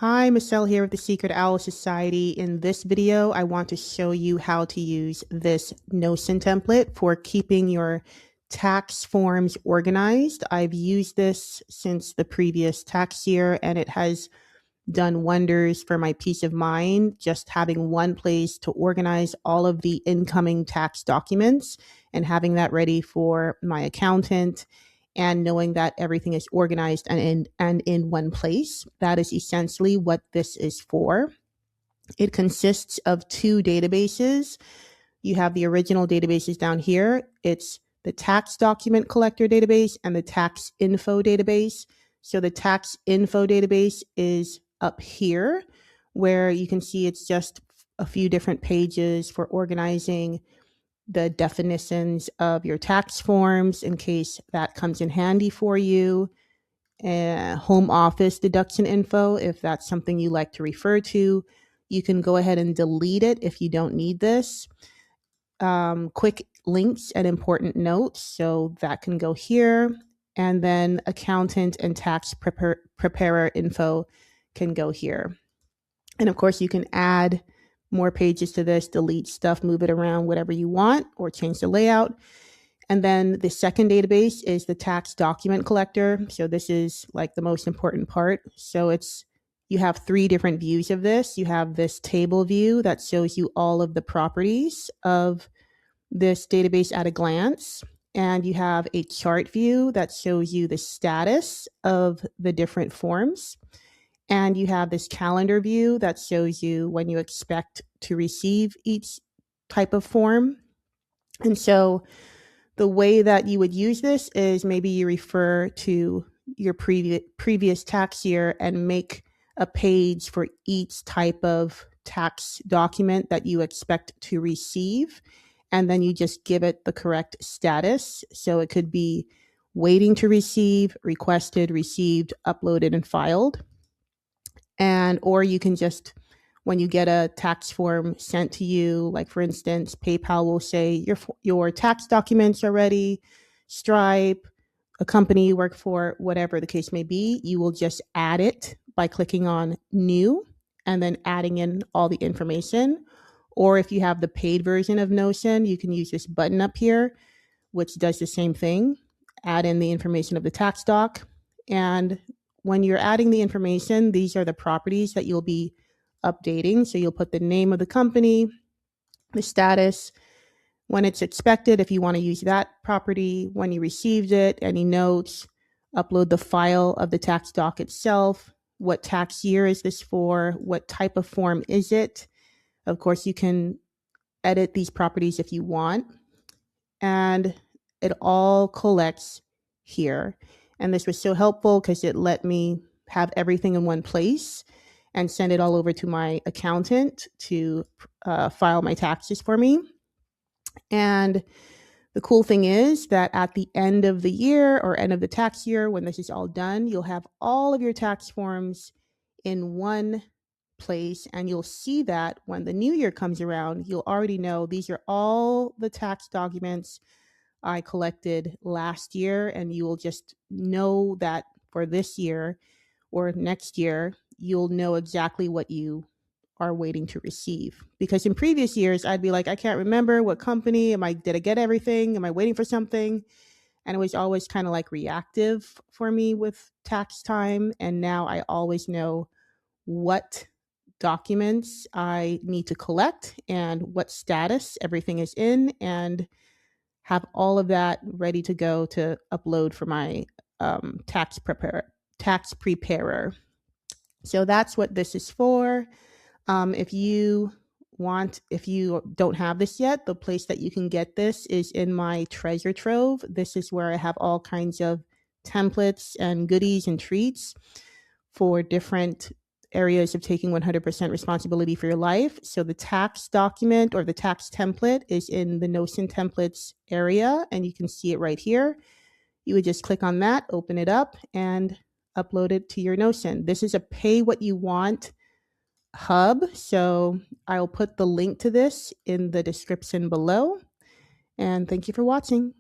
Hi, Michelle here with the Secret Owl Society. In this video, I want to show you how to use this Notion template for keeping your tax forms organized. I've used this since the previous tax year, and it has done wonders for my peace of mind, just having one place to organize all of the incoming tax documents and having that ready for my accountant and knowing that everything is organized and in one place. That is essentially what this is for. It consists of two databases. You have the original databases down here. It's the tax document collector database and the tax info database. So the tax info database is up here, where you can see it's just a few different pages for organizing the definitions of your tax forms in case that comes in handy for you. Home office deduction info, if that's something you like to refer to. You can go ahead and delete it if you don't need this. Quick links and important notes, so that can go here. And then accountant and tax preparer info can go here. And of course, you can add more pages to this, delete stuff, move it around, whatever you want, or change the layout. And then the second database is the tax document collector. So this is like the most important part. So you have three different views of this. You have this table view that shows you all of the properties of this database at a glance. And you have a chart view that shows you the status of the different forms. And you have this calendar view that shows you when you expect to receive each type of form. And so the way that you would use this is maybe you refer to your previous tax year and make a page for each type of tax document that you expect to receive. And then you just give it the correct status. So it could be waiting to receive, requested, received, uploaded, and filed. Or you can just, when you get a tax form sent to you, like for instance, PayPal will say your tax documents are ready, Stripe, a company you work for, whatever the case may be, you will just add it by clicking on new and then adding in all the information. Or if you have the paid version of Notion, you can use this button up here, which does the same thing. Add in the information of the tax doc. And when you're adding the information, these are the properties that you'll be updating. So you'll put the name of the company, the status, when it's expected, if you want to use that property, when you received it, any notes, upload the file of the tax doc itself, what tax year is this for, what type of form is it. Of course, you can edit these properties if you want. And it all collects here. And this was so helpful because it let me have everything in one place and send it all over to my accountant to file my taxes for me. And the cool thing is that at the end of the year or end of the tax year, when this is all done, you'll have all of your tax forms in one place, and you'll see that when the new year comes around, you'll already know these are all the tax documents I collected last year, and you will just know that for this year or next year, you'll know exactly what you are waiting to receive. Because in previous years, I'd be like, I can't remember what company, did I get everything? Am I waiting for something? And it was always kind of like reactive for me with tax time. And now I always know what documents I need to collect and what status everything is in, and have all of that ready to go to upload for my tax preparer. So that's what this is for. If you don't have this yet, the place that you can get this is in my treasure trove. This is where I have all kinds of templates and goodies and treats for different areas of taking 100% responsibility for your life. So the tax document or the tax template is in the Notion templates area, and you can see it right here. You would just click on that, open it up, and upload it to your Notion. This is a pay what you want hub. So I'll put the link to this in the description below. And thank you for watching.